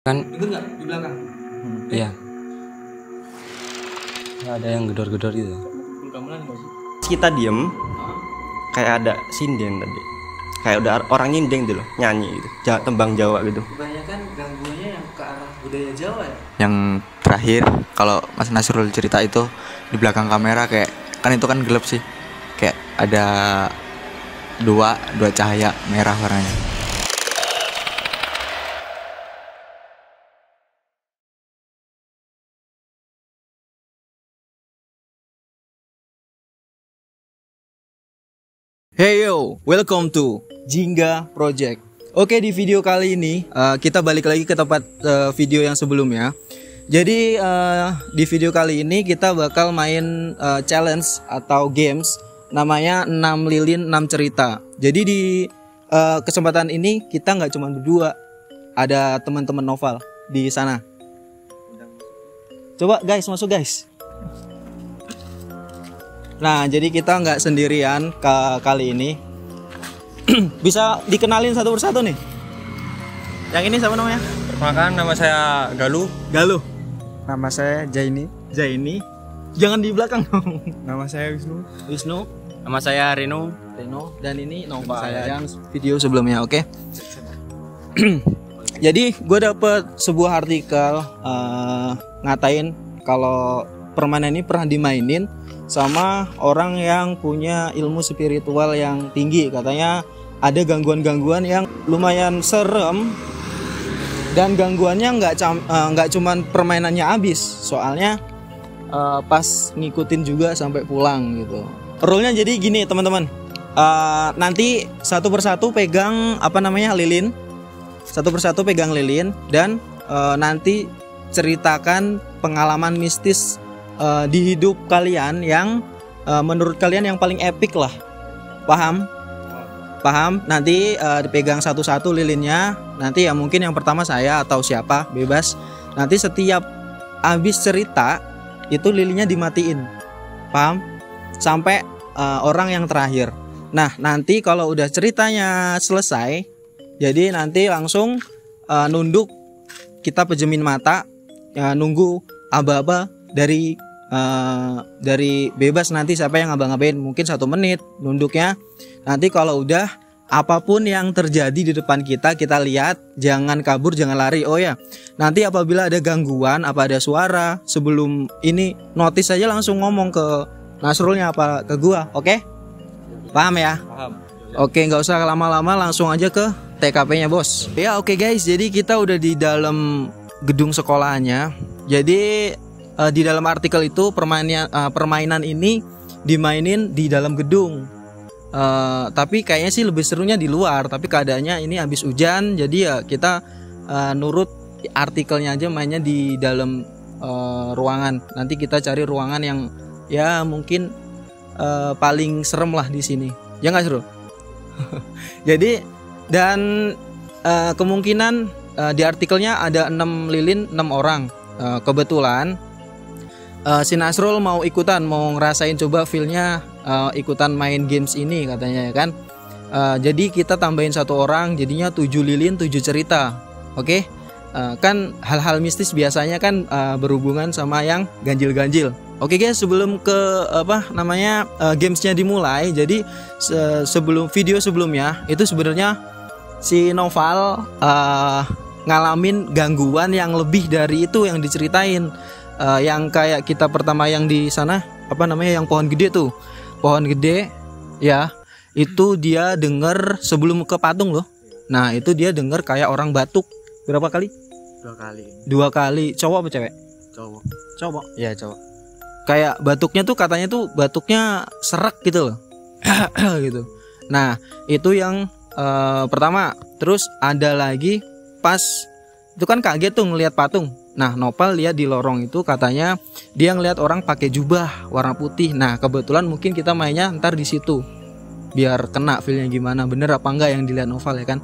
Kan Itu nggak di belakang? iya. Nggak ada yang gedor-gedor gitu. Gamelan nggak sih? Kita diem kayak ada sinden tadi, kayak udah orang nyindeng gitu loh, nyanyi gitu, tembang Jawa gitu. Kebanyakan gangguannya yang ke arah budaya Jawa ya? Yang terakhir kalau Mas Nasrul cerita itu di belakang kamera kayak kan itu kan gelap sih, kayak ada dua cahaya merah warnanya. Hey yo, welcome to Jingga Project. Oke, di video kali ini kita balik lagi ke tempat video yang sebelumnya. Jadi di video kali ini kita bakal main challenge atau games namanya 6 lilin 6 cerita. Jadi di kesempatan ini kita nggak cuma berdua, ada teman-teman Noval di sana. Coba guys, masuk guys. Nah, jadi kita nggak sendirian kali ini. Bisa dikenalin satu persatu nih. Yang ini siapa namanya? Perkenalkan, nama saya Galuh. Galuh. Nama saya Jaini. Jaini. Jangan di belakang dong. Nama saya Wisnu. Wisnu. Nama saya Reno. Reno. Dan ini Nova yang video sebelumnya, oke? Jadi gue dapet sebuah artikel ngatain kalau permainan ini pernah dimainin sama orang yang punya ilmu spiritual yang tinggi. Katanya ada gangguan-gangguan yang lumayan serem, dan gangguannya nggak cuman permainannya habis, soalnya pas ngikutin juga sampai pulang gitu. Rule-nya jadi gini teman-teman, nanti satu persatu pegang lilin, satu persatu pegang lilin, dan nanti ceritakan pengalaman mistis di hidup kalian yang menurut kalian yang paling epic lah. Paham? Paham? Nanti dipegang satu-satu lilinnya. Nanti ya mungkin yang pertama saya atau siapa, bebas. Nanti setiap habis cerita itu lilinnya dimatiin. Paham? Sampai orang yang terakhir. Nah, nanti kalau udah ceritanya selesai, jadi nanti langsung nunduk, kita pejemin mata, ya, nunggu aba-aba dari bebas. Nanti siapa yang ngabang-ngabain, mungkin 1 menit nunduknya. Nanti kalau udah apapun yang terjadi di depan kita lihat, jangan kabur, jangan lari. Oh ya, nanti apabila ada gangguan, apa ada suara sebelum ini, notice aja, langsung ngomong ke Nasrulnya apa ke gua. Oke? Paham ya? Paham. Oke, nggak usah lama-lama, langsung aja ke TKP-nya bos. Ya oke guys, jadi kita udah di dalam gedung sekolahnya. Jadi di dalam artikel itu permainan ini dimainin di dalam gedung. Tapi kayaknya sih lebih serunya di luar. Tapi keadaannya ini habis hujan, jadi ya kita nurut artikelnya aja, mainnya di dalam ruangan. Nanti kita cari ruangan yang ya mungkin paling serem lah di sini. Ya nggak seru? Jadi dan kemungkinan di artikelnya ada 6 lilin 6 orang. Kebetulan si Nasrul mau ikutan, mau ngerasain coba feel-nya ikutan main games ini katanya ya kan. Jadi kita tambahin 1 orang, jadinya 7 lilin 7 cerita. Oke? Kan hal-hal mistis biasanya kan berhubungan sama yang ganjil-ganjil. Oke guys, sebelum ke gamesnya dimulai, jadi sebelum video sebelumnya itu sebenarnya si Noval ngalamin gangguan yang lebih dari itu yang diceritain. Yang kayak kita pertama yang di sana yang pohon gede tuh, pohon gede ya, itu dia denger sebelum ke patung loh. Nah itu dia denger kayak orang batuk berapa kali? 2 kali. 2 kali. Cowok apa cewek? Cowok. Iya, cowok. Kayak batuknya tuh katanya tuh batuknya serak gitu loh. Gitu. Nah itu yang pertama. Terus ada lagi pas itu kan kaget tuh ngelihat patung. Nah Nopal lihat di lorong itu, katanya dia ngelihat orang pakai jubah warna putih. Nah kebetulan mungkin kita mainnya ntar di situ biar kena feelnya gimana, bener apa enggak yang dilihat Noval ya kan.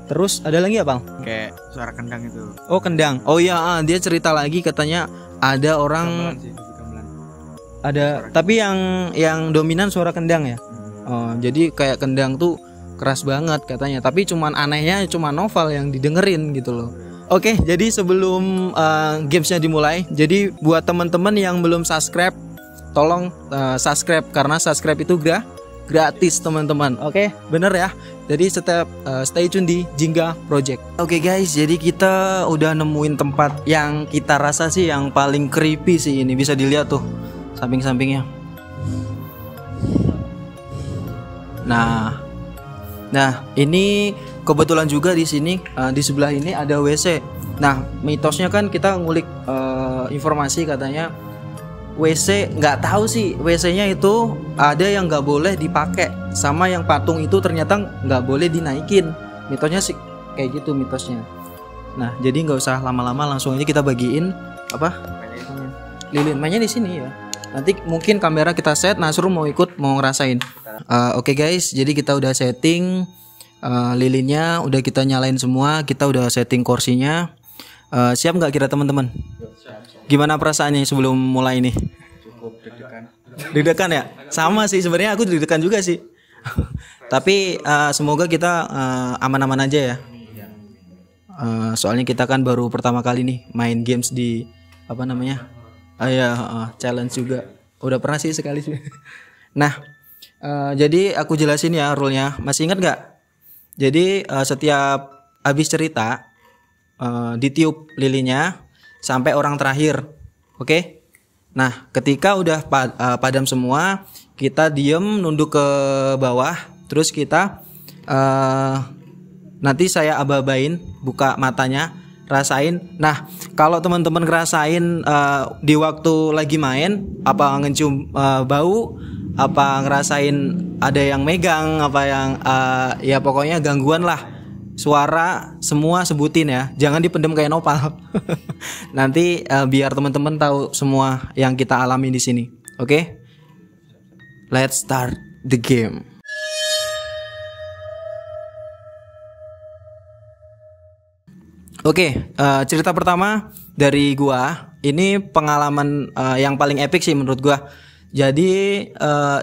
Terus ada lagi apa? Kayak suara kendang itu. Oh kendang. Oh iya, dia cerita lagi katanya ada orang Gamelan sih, gamelan. ada, tapi yang dominan suara kendang ya. Oh, jadi kayak kendang tuh keras banget katanya. Tapi cuman anehnya cuma Noval yang didengerin gitu loh. Oke, jadi sebelum gamesnya dimulai, jadi buat teman-teman yang belum subscribe, tolong subscribe karena subscribe itu gratis teman-teman. Oke, bener ya. Jadi setiap stay tune di Jingga Project. Oke guys, jadi kita udah nemuin tempat yang kita rasa sih yang paling creepy sih ini. Bisa dilihat tuh samping-sampingnya. Nah, ini kebetulan juga di sini di sebelah ini ada WC. Nah, mitosnya kan kita ngulik informasi katanya WC, nggak tahu sih WC-nya itu ada yang nggak boleh dipakai, sama yang patung itu ternyata nggak boleh dinaikin. Mitosnya sih kayak gitu mitosnya. Nah, jadi nggak usah lama-lama, langsung aja kita bagiin apa? Lilin mainnya di sini ya. Nanti mungkin kamera kita set, Nasrul mau ikut, mau ngerasain. Oke guys, jadi kita udah setting lilinnya, udah kita nyalain semua, kita udah setting kursinya. Siap nggak kira teman-teman? Gimana perasaannya sebelum mulai ini? Cukup deg-degan. Deg-degan ya? Sama sih sebenarnya, aku deg-degan juga sih. Tapi semoga kita aman-aman aja ya. Soalnya kita kan baru pertama kali nih main games di apa namanya? Challenge juga. Udah pernah sih sekali sih. Nah, jadi aku jelasin ya rule-nya. Masih ingat nggak? Jadi setiap habis cerita ditiup lilinnya sampai orang terakhir. Oke? Nah, ketika udah padam semua, kita diem nunduk ke bawah, terus kita nanti saya aba-abain, buka matanya, rasain. Nah, kalau teman-teman ngerasain di waktu lagi main, apa ngecium bau, apa ngerasain ada yang megang, apa yang ya pokoknya gangguan lah, suara semua sebutin ya, jangan dipendem kayak Nopal. Nanti biar teman-teman tahu semua yang kita alami di sini. Oke? Let's start the game. Oke, cerita pertama dari gua. Ini pengalaman yang paling epic sih menurut gua. Jadi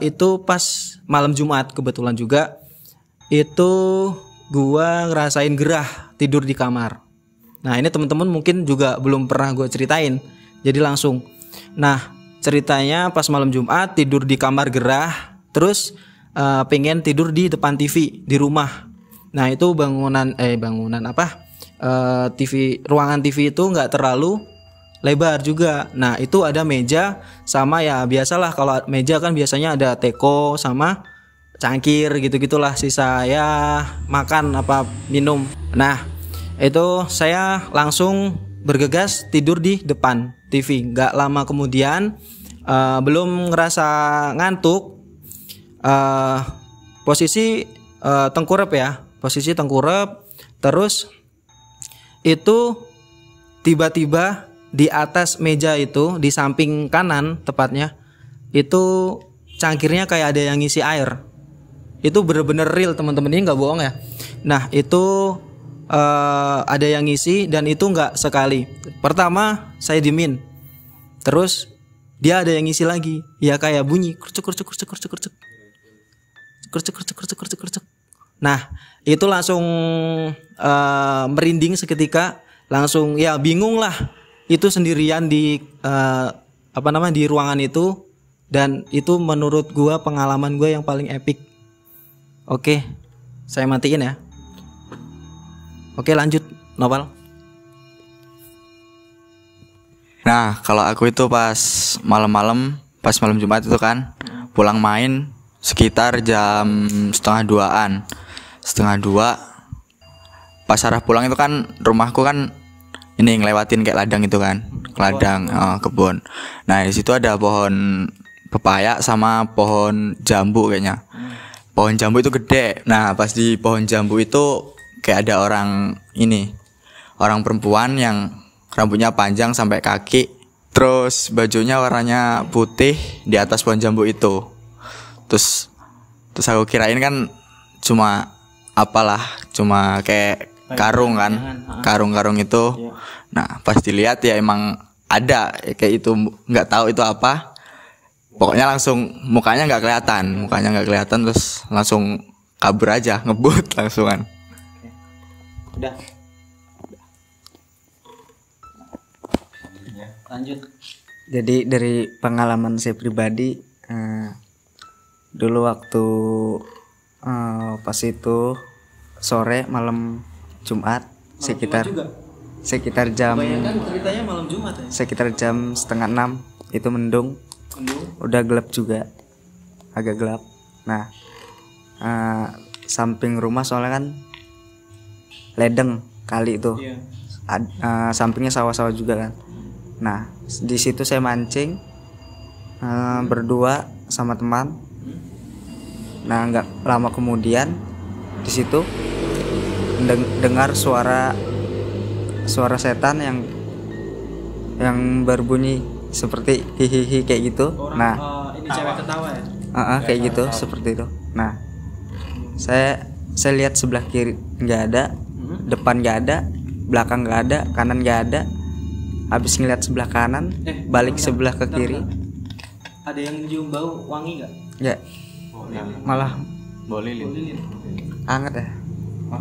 itu pas malam Jumat kebetulan juga. Itu gua ngerasain gerah tidur di kamar. Nah, ini teman-teman mungkin juga belum pernah gua ceritain. Jadi langsung. Nah, ceritanya pas malam Jumat tidur di kamar gerah, terus pengen tidur di depan TV di rumah. Nah, itu bangunan apa? Ruangan TV itu nggak terlalu lebar juga. Nah, itu ada meja sama ya biasalah, kalau meja kan biasanya ada teko sama cangkir gitu-gitulah, sisa ya makan apa minum. Nah, itu saya langsung bergegas tidur di depan TV. Nggak lama kemudian belum ngerasa ngantuk, posisi tengkurap ya, posisi tengkurap. Terus itu tiba-tiba di atas meja itu, di samping kanan tepatnya, itu cangkirnya kayak ada yang ngisi air. Itu bener-bener real teman-teman, ini nggak bohong ya. Nah, itu ada yang ngisi dan itu nggak sekali. Pertama saya diemin, terus dia ada yang ngisi lagi, ya kayak bunyi kurcuk. Nah, itu langsung merinding seketika, langsung ya bingung lah. Itu sendirian di di ruangan itu, dan itu menurut gua pengalaman gua yang paling epic. Oke, saya matiin ya. Oke, lanjut Nopal. Nah, kalau aku itu pas malam Jumat itu kan pulang main sekitar jam setengah 2. Pas arah pulang itu kan rumahku kan ini ngelewatin kayak ladang itu kan, ladang kebun. Nah, di situ ada pohon pepaya sama pohon jambu kayaknya. Pohon jambu itu gede. Nah, pas di pohon jambu itu kayak ada orang perempuan yang rambutnya panjang sampai kaki, terus bajunya warnanya putih di atas pohon jambu itu. Terus aku kirain kan cuma kayak karung kan, karung itu. Nah, pas dilihat ya emang ada kayak itu, nggak tahu itu apa. Pokoknya langsung mukanya nggak kelihatan, terus langsung kabur aja, ngebut langsungan. Udah. Lanjut. Jadi dari pengalaman saya pribadi, dulu waktu pas itu sore malam Jumat sekitar jam Bayangkan ceritanya malam Jumat ya. sekitar jam 5:30 itu mendung, udah gelap juga, agak gelap. Nah, samping rumah soalnya kan ledeng kali itu, Iya. sampingnya sawah-sawah juga kan. Nah, di situ saya mancing berdua sama teman. Nah, nggak lama kemudian di situ dengar suara setan yang berbunyi seperti hihihi kayak gitu. Nah, Ini cewek ketawa ya. kayak gitu seperti itu. Nah, saya lihat sebelah kiri nggak ada, depan nggak ada, belakang nggak ada, kanan nggak ada. Habis ngeliat sebelah kanan, balik sebelah ke kiri, Ada yang nyium bau wangi nggak? ya malah Lilin. anget ya.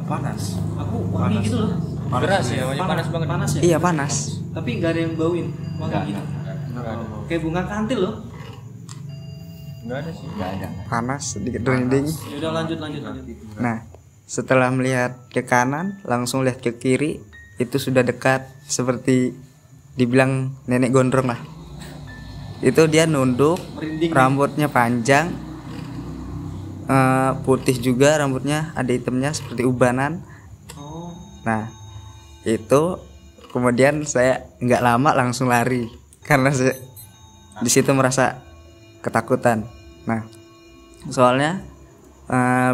Panas. Aku wangi gitu loh. Keras ya, panas banget. Panas ya. Iya panas. Tapi nggak ada yang bauin wangi gitu. Kayak bunga kantil loh. Panas sedikit merinding. Ya udah lanjut. Nah, setelah melihat ke kanan, langsung lihat ke kiri, itu sudah dekat, seperti dibilang nenek gondrong lah. Itu dia nunduk, rambutnya panjang, putih juga rambutnya, ada hitamnya seperti ubanan. Nah, itu kemudian saya nggak lama langsung lari karena saya di situ merasa ketakutan. Nah, soalnya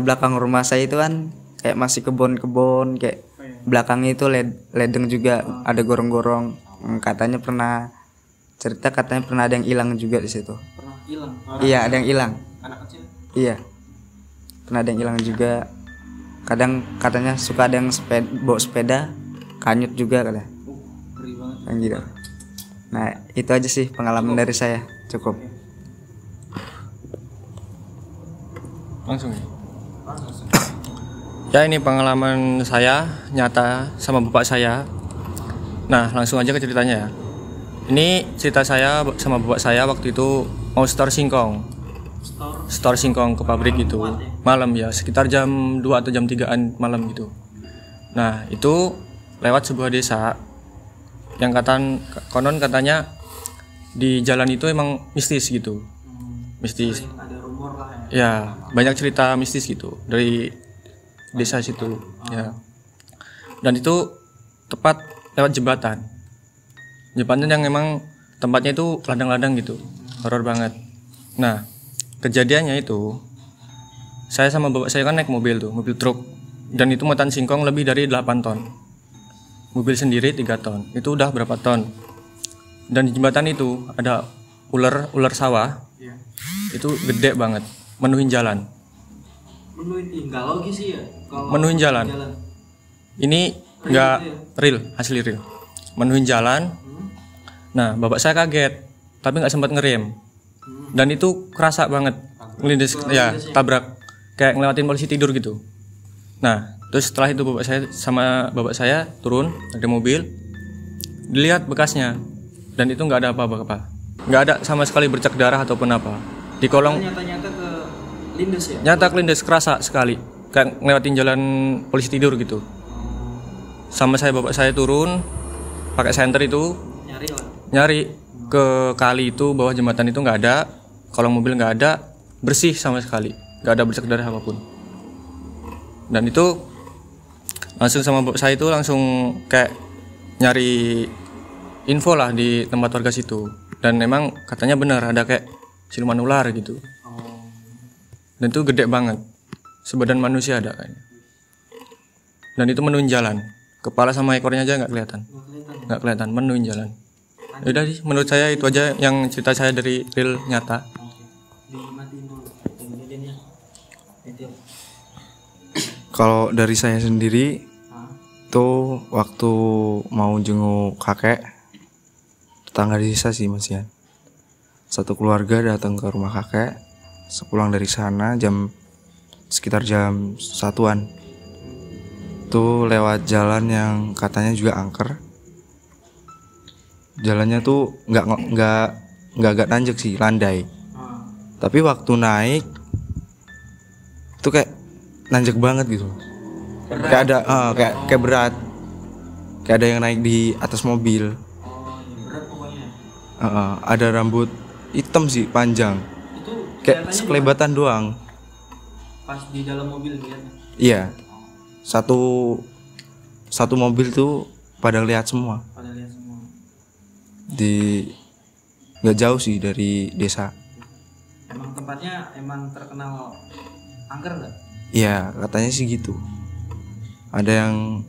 belakang rumah saya itu kan kayak masih kebun-kebun, kayak belakangnya itu ledeng juga, ada gorong-gorong. Katanya pernah ada yang hilang juga di situ. Pernah hilang. Iya, ada yang hilang. Anak kecil. Iya, pernah ada yang hilang juga. Kadang katanya suka ada yang bawa sepeda kanyut juga katanya. Ngeri banget. Yang gitu. Nah, itu aja sih pengalaman dari saya. Cukup. Langsung. Ya, ini pengalaman saya nyata sama bapak saya. Nah, langsung aja ke ceritanya ya. Ini cerita saya sama bapak saya waktu itu mau store singkong ke pabrik gitu. Malam ya, sekitar jam 2 atau jam 3-an malam gitu. Nah, itu lewat sebuah desa yang konon katanya di jalan itu emang mistis gitu. Mistis. Ada rumor lah ya. Ya, banyak cerita mistis gitu dari desa situ ya. Dan itu tepat lewat jembatan yang emang tempatnya itu ladang-ladang gitu, horor banget. Nah, kejadiannya itu saya sama bapak saya kan naik mobil truk, dan itu muatan singkong lebih dari 8 ton. Mobil sendiri 3 ton, itu udah berapa ton. Dan di jembatan itu ada ular sawah, itu gede banget, menuhin jalan. Nggak logis sih ya. Menuhin jalan. Ini nggak real, asli real. Menuhin jalan. Nah, bapak saya kaget, tapi nggak sempat ngerem. Dan itu kerasa banget, ngelindes, ya tabrak, kayak ngelewatin polisi tidur gitu. Nah, terus setelah itu bapak saya turun dari mobil, dilihat bekasnya, dan itu nggak ada apa-apa, nggak ada sama sekali bercak darah ataupun apa. Di kolong Nyata-nyata ke lindes ya. nyata kelindes, kerasa sekali, kayak ngelewatin jalan polisi tidur gitu. Sama bapak saya turun pakai senter itu nyari ke kali itu, bawah jembatan itu nggak ada, kolong mobil nggak ada, bersih sama sekali, nggak ada bercak darah apapun. Dan itu langsung sama bapak saya itu langsung kayak nyari info lah di tempat warga situ, dan memang katanya benar ada kayak siluman ular gitu. Dan itu gede banget, sebadan manusia ada kayaknya. Dan itu menuhin jalan, kepala sama ekornya aja nggak kelihatan, menuhin jalan. Udah sih, menurut saya itu aja yang cerita saya dari real nyata. Kalau dari saya sendiri tuh waktu mau jenguk kakek, tetangga desa sih Mas Yan. Satu keluarga datang ke rumah kakek. Sepulang dari sana sekitar jam 1-an. Tuh lewat jalan yang katanya juga angker. jalannya tuh nggak nanjak sih, landai. Tapi waktu naik tuh kayak nanjak banget gitu. Kayak ada kayak berat. Kayak ada yang naik di atas mobil. Berat pokoknya. Ada rambut hitam sih, panjang. Itu Kayak sekelebatan doang. pas di dalam mobil lihatnya. Iya. Satu mobil tuh pada lihat semua. Pada lihat semua. Nggak jauh sih dari desa. Emang tempatnya emang terkenal angker nggak? Iya, katanya sih gitu. Ada yang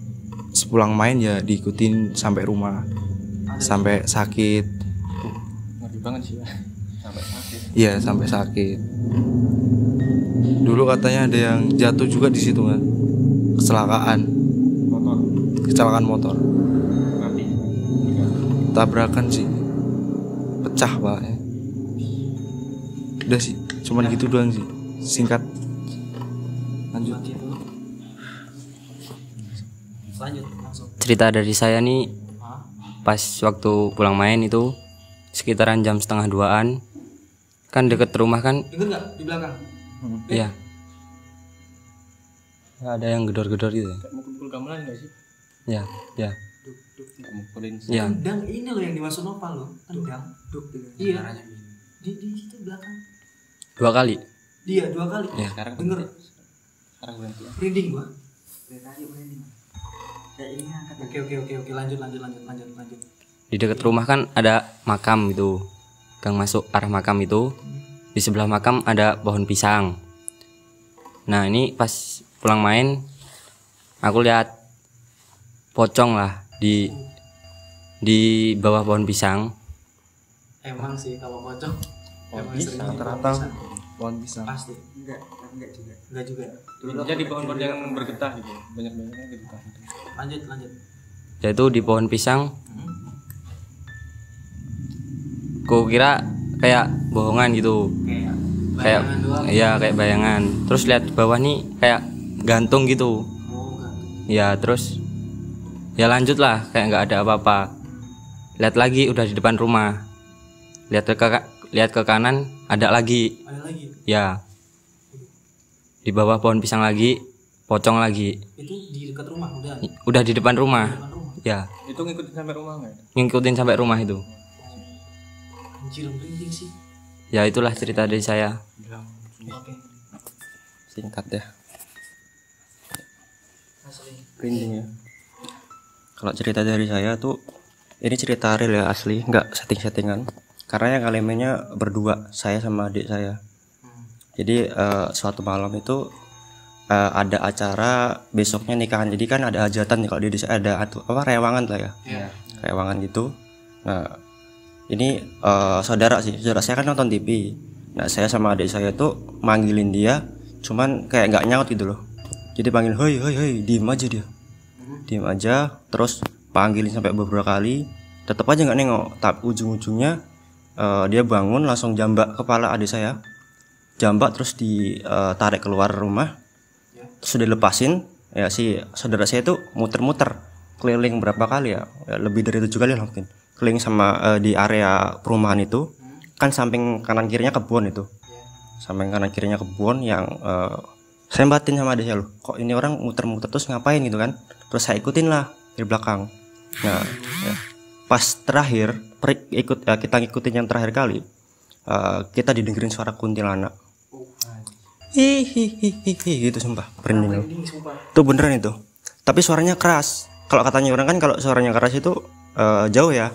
sepulang main ya diikutin sampai rumah, sampai sakit. Ngeri banget sih ya. Sampai sakit. Iya, sampai sakit. Dulu katanya ada yang jatuh juga di situ kan. Kecelakaan motor. Tabrakan sih. Pecah palanya. Udah sih, cuman gitu doang sih. Singkat. Lanjut. Lanjut langsung. Cerita dari saya nih, pas waktu pulang main itu sekitaran jam 1:30-an, kan deket rumah kan. Dengar nggak di belakang? Iya. Ya, ada yang gedor-gedor gitu. Kayak mukul gamelan enggak sih? Ya, ya. Kayak mukulin. Ya. Tendang ini loh yang dimaksud Nopal loh. Tendang. Iya. Di situ belakang. 2 kali. Dia 2 kali. Iya. Sekarang Denger. Sekarang berhenti. Merinding gua. Oke, lanjut. Di dekat rumah kan ada makam gitu. Gang masuk arah makam itu. Di sebelah makam ada pohon pisang. Nah, ini pas pulang main aku lihat pocong lah di bawah pohon pisang. Emang sih kalau pocong emang pisang, sering rata-rata pohon pisang. pasti. Enggak juga. Jadi pohon-pohon yang bergetah gitu. Banyak-banyaknya getah. Lanjut. Yaitu di pohon pisang. Ku kira kayak bohongan gitu. Kayak bayangan doang. iya, kayak bayangan. Terus lihat di bawah nih kayak gantung gitu. Kan. Ya, terus ya lanjut lah kayak nggak ada apa-apa. Lihat lagi udah di depan rumah. Lihat ke kanan ada lagi. Ada lagi. Ya. Di bawah pohon pisang lagi, pocong lagi. Itu di dekat rumah udah. Udah di depan rumah. Depan rumah. Ya, Itu ngikutin sampai rumah enggak? ngikutin sampai rumah itu. Anjir merinding sih. Ya, itulah cerita dari saya. Oke. Singkat ya. Asli. Merinding ya. Kalau cerita dari saya tuh ini cerita real ya, asli, nggak setting-settingan. Karena yang ngalaminnya berdua, saya sama adik saya. Jadi suatu malam itu ada acara besoknya nikahan. Jadi kan ada hajatan nih, kalau di desa ada rewangan lah ya. Rewangan gitu. Nah, ini saudara saya kan nonton TV. Nah, saya sama adik saya tuh manggilin dia, cuman kayak nggak nyaut gitu loh. Jadi panggil, hoi, diem aja. Terus panggilin sampai beberapa kali, tetap aja nggak nengok. Tapi ujung-ujungnya dia bangun, langsung jambak kepala adik saya. Jambak terus ditarik keluar rumah. Terus dilepasin. Ya si saudara saya tuh muter-muter keliling berapa kali ya, lebih dari 7 kali lah mungkin. Keliling sama di area perumahan itu. Kan samping kanan kirinya kebun itu. Samping kanan kirinya kebun yang saya batin sama adik saya loh. Kok ini orang muter-muter terus ngapain gitu kan. Terus saya ikutin lah di belakang. Nah, ya. Pas terakhir kita ngikutin yang terakhir kali, kita didengerin suara kuntilanak. Hihihihi gitu, sumpah merinding. Itu beneran itu. Tapi suaranya keras. Kalau katanya orang kan kalau suaranya keras itu jauh ya.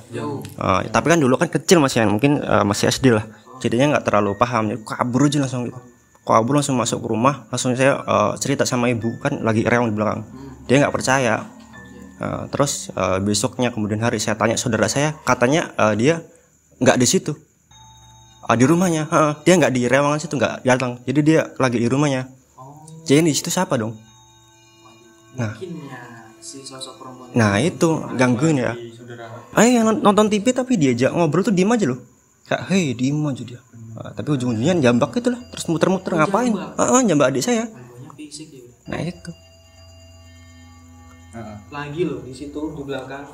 Tapi kan dulu kan kecil masih mungkin masih SD lah. Jadinya nggak terlalu paham. Jadi kabur aja langsung gitu. Kabur langsung masuk ke rumah. Langsung saya cerita sama ibu, kan lagi rewang di belakang. Dia nggak percaya. Terus besoknya kemudian hari saya tanya saudara saya, katanya dia nggak di situ. Di rumahnya, dia nggak di rewangan situ, nggak datang. Jadi dia lagi di rumahnya. Jadi di situ siapa dong? Nah itu gangguin ya. Nonton TV tapi diajak ngobrol tuh diem aja loh. Kayak hei diem aja dia. Tapi ujung-ujungnya jambak gitu lah. Terus muter-muter ngapain? Jambak adik saya. Nah itu. Lagi loh di situ di belakang.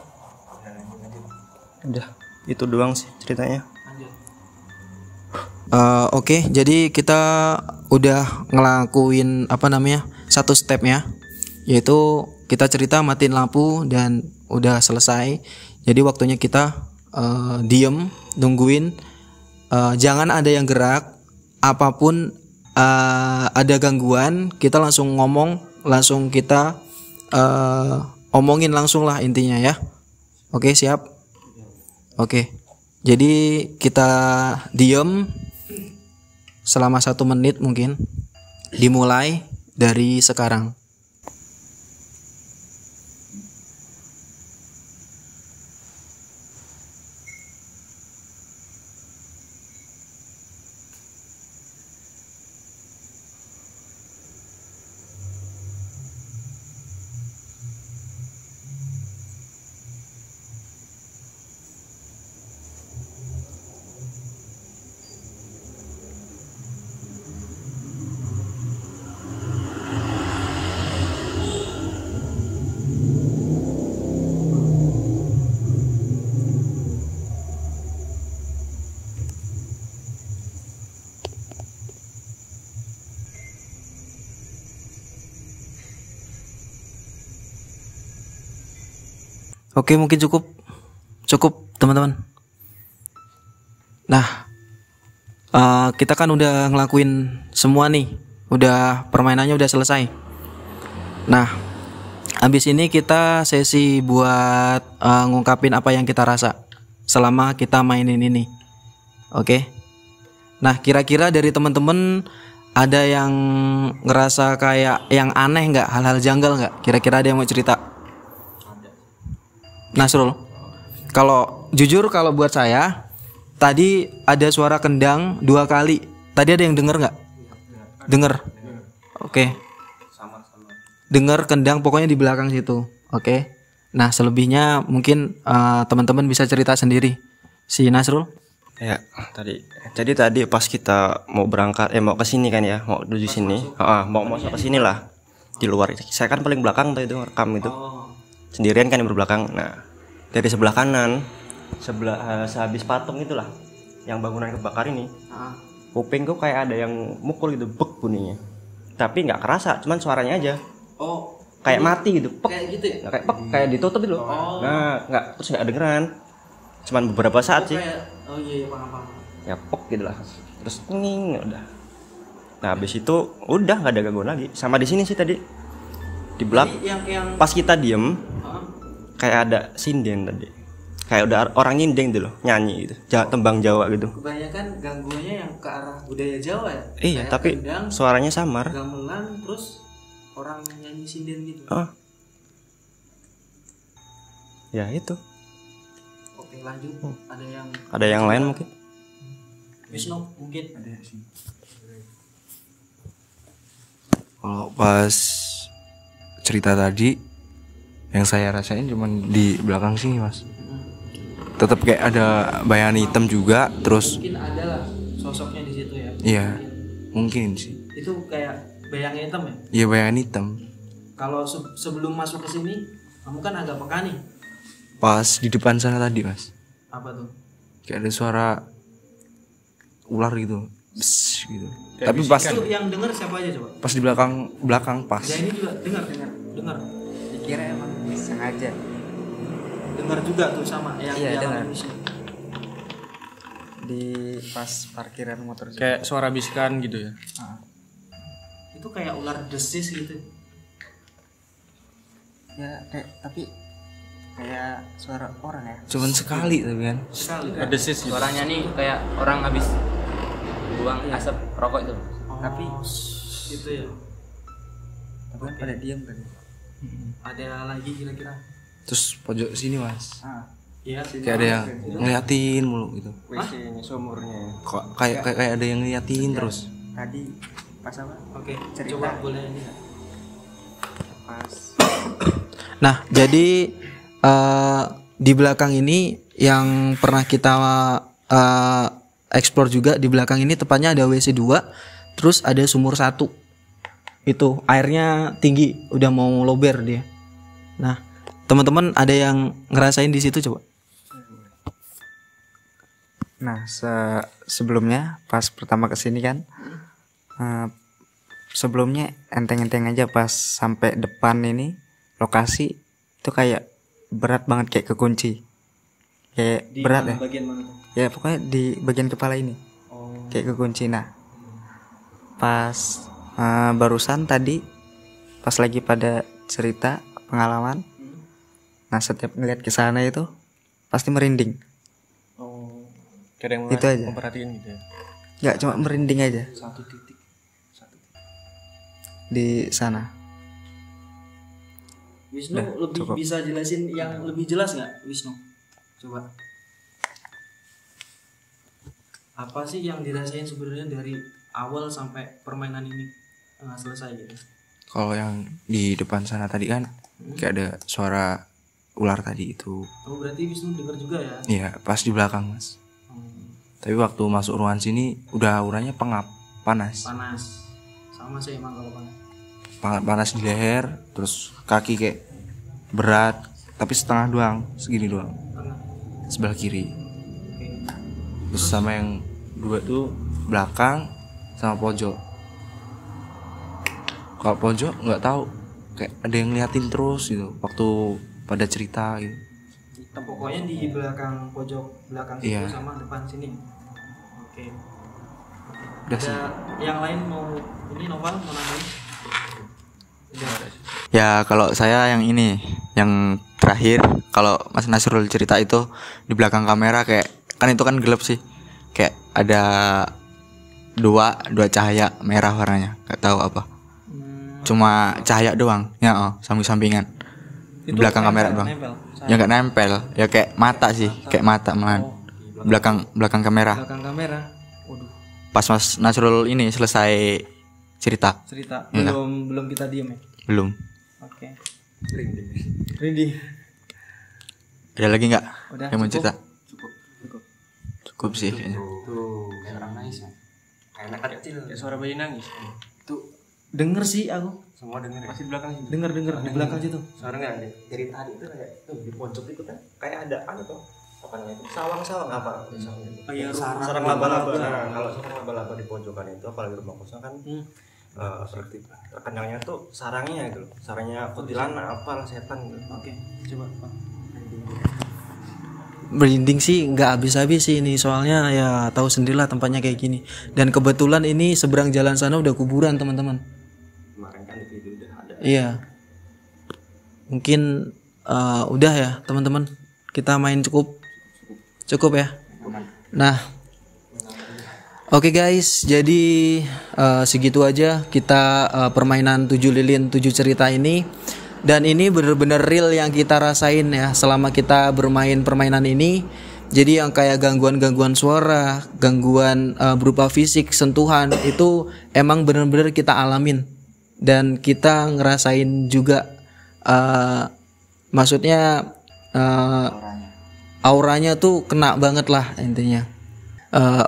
Udah. Itu doang sih ceritanya. Oke, jadi kita udah ngelakuin satu stepnya, yaitu kita cerita matiin lampu dan udah selesai. Jadi waktunya kita diem nungguin, jangan ada yang gerak, apapun ada gangguan kita langsung ngomong, langsung kita omongin langsung lah intinya ya. Oke, siap. Oke, jadi kita diem selama 1 menit mungkin, dimulai dari sekarang. Oke, mungkin cukup teman-teman. Nah, kita kan udah ngelakuin semua nih, udah permainannya udah selesai. Nah, habis ini kita sesi buat ngungkapin apa yang kita rasa selama kita mainin ini. Oke. Nah, kira-kira dari teman-teman ada yang ngerasa kayak yang aneh nggak, hal-hal janggal nggak? Kira-kira ada yang mau cerita? Nasrul, kalau jujur kalau buat saya tadi ada suara kendang 2 kali. Tadi ada yang denger nggak? Denger. Oke. Dengar kendang pokoknya di belakang situ. Oke. Nah, selebihnya mungkin teman-teman bisa cerita sendiri. Si Nasrul? Ya, jadi tadi pas kita mau berangkat mau ke sini kan ya, mau menuju sini. Mau masuk ke sini lah. Di luar. Saya kan paling belakang tuh itu rekam itu. Sendirian kan yang berbelakang. Nah, dari sebelah kanan, sehabis patung itulah yang bangunan kebakar ini, kupingku kayak ada yang mukul gitu, bek bunyinya. Tapi nggak kerasa, cuman suaranya aja. Oh, kayak mati gitu, pek. Kayak gitu ya? Kayak pek, kayak ditutup gitu. Nah, terus nggak dengeran. Cuman beberapa saat sih. Iya, paham. Ya pek gitu lah. Terus nging udah. Nah, habis itu udah nggak ada gangguan lagi. Sama di sini sih tadi. Di belakang. Pas kita diem, kayak ada sinden tadi. Kayak udah orang nyindeng gitu loh, nyanyi gitu. Tembang Jawa gitu. Kebanyakan gangguannya yang ke arah budaya Jawa ya. Iya, kayak tapi kendang, suaranya samar. gamelan, terus orang nyanyi sinden gitu. Ya itu. Oke, lanjut. Ada yang lain mungkin? Wisnu mungkin ada sih. Kalau pas cerita tadi yang saya rasain cuman di belakang sini, Mas. Tetap kayak ada bayangan hitam juga, terus Mungkin ada lah sosoknya di situ ya. iya, mungkin sih. Itu kayak bayangan hitam ya. Iya, bayangan hitam. Kalau sebelum masuk ke sini, kamu kan agak peka nih. Pas di depan sana tadi, Mas. Apa tuh? Kayak ada suara ular gitu. Bes, gitu. Tapi pas Itu yang dengar siapa aja coba? pas di belakang pas. Ya ini juga dengar. Dikira emang sengaja. Dengar juga tuh sama yang Iya, di dengar. alam ini. Di pas parkiran motor juga. Kayak suara bisikan gitu ya. Itu kayak ular desis gitu. Ya tapi kayak suara orang ya. Cuman sekali tapi kan. Sekali. Desis gitu. Suaranya nih kayak orang habis buang asap rokok itu. Tapi gitu ya. tapi kan pada diam kan. Ada lagi kira-kira? Terus pojok sini, Mas. Iya. Kayak ada yang ngeliatin mulu gitu. WC-nya sumurnya. Kok kayak ada yang ngeliatin terus. Tadi pas apa? Oke, Cerita. coba boleh ini. Pas Nah, jadi di belakang ini yang pernah kita explore juga, di belakang ini tepatnya ada WC 2, terus ada sumur 1. Itu airnya tinggi, udah mau lober dia. Nah, teman-teman ada yang ngerasain di situ coba? Nah, sebelumnya pas pertama kesini kan, sebelumnya enteng-enteng aja, pas sampai depan ini lokasi itu kayak berat banget, kayak kekunci, kayak Di berat mana, ya. bagian mana tuh? Ya pokoknya di bagian kepala ini Oh. kayak kekunci. Nah, pas barusan tadi pas lagi pada cerita pengalaman, nah setiap ngeliat ke sana itu pasti merinding. Oh, kayak yang Itu aja. memperhatiin gitu ya. Nggak cuma merinding aja Satu titik. di sana. Wisnu Udah, lebih cukup. bisa jelasin yang lebih jelas nggak, Wisnu? Coba. Apa sih yang dirasain sebenarnya dari awal sampai permainan ini selesai gitu? Kalau yang di depan sana tadi kan kayak ada suara ular tadi itu. Oh, berarti Wisnu dengar juga ya? Iya, pas di belakang, Mas. Tapi waktu masuk ruangan sini udah auranya pengap, panas. Panas. Sama sih emang kalau panas. Panas di leher, terus kaki kayak berat, tapi setengah doang, segini doang. Tengah. Sebelah kiri. Oke. Terus sama yang dua tuh belakang sama pojok. Kalau pojok nggak tahu, kayak ada yang ngeliatin terus gitu waktu pada cerita gitu. Pokoknya di belakang pojok belakang situ Iya. sama depan sini. Oke. Udah Ada sih. yang lain mau ini Noval mau nambahin? Ya kalau saya yang ini, yang terakhir, kalau Mas Nasrul cerita itu di belakang kamera kayak, kan itu kan gelap sih, kayak ada dua cahaya merah warnanya, nggak tahu apa, cuma cahaya doang, ya samping-sampingan di belakang kamera doang. Nempel. Ya nggak nempel, ya kayak mata sih, kayak mata malahan, belakang kamera. Belakang kamera. Waduh, Pas Mas Nasrul ini selesai cerita, cerita. Iya. Belum kita diem ya. belum. Oke. Rindi. Ada lagi nggak Udah, yang mau cukup. cerita? Cukup. Cukup sih kayaknya. Kayak orang nangis ya. Kayak anak kecil. Kayak suara bayi nangis. Denger sih aku. Semua denger ya. Pasti di belakang sini. Denger di belakang situ. Suara nggak ada. Dari tadi itu kayak tuh di pojok itu kan kayak ada tuh apa namanya itu sawang-sawang apa Oh iya, sarang laba-laba. Nah, kalau sarang laba-laba di pojokan itu apalagi rumah kosong kan kenyangnya tuh sarangnya gitu loh, sarangnya kuntilanak apalah setan gitu. Oke, coba Pak. Merinding sih nggak habis-habis sih ini, soalnya ya tahu sendirilah tempatnya kayak gini, dan kebetulan ini seberang jalan sana udah kuburan teman-teman. Kemarin kan di video udah ada. Iya, mungkin udah ya teman-teman, kita main cukup ya. Nah, oke guys, jadi segitu aja kita permainan 7 lilin 7 cerita ini. Dan ini bener-bener real yang kita rasain ya selama kita bermain permainan ini. Jadi yang kayak gangguan-gangguan suara, gangguan berupa fisik, sentuhan, itu emang bener-bener kita alamin. Dan kita ngerasain juga, maksudnya auranya tuh kena banget lah intinya.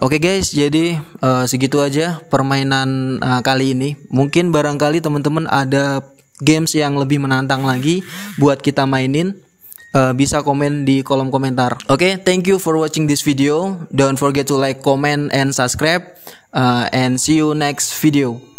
Oke guys, jadi segitu aja permainan kali ini. Mungkin barangkali teman-teman ada games yang lebih menantang lagi buat kita mainin, bisa komen di kolom komentar. Oke, thank you for watching this video. Don't forget to like, comment, and subscribe. And see you next video.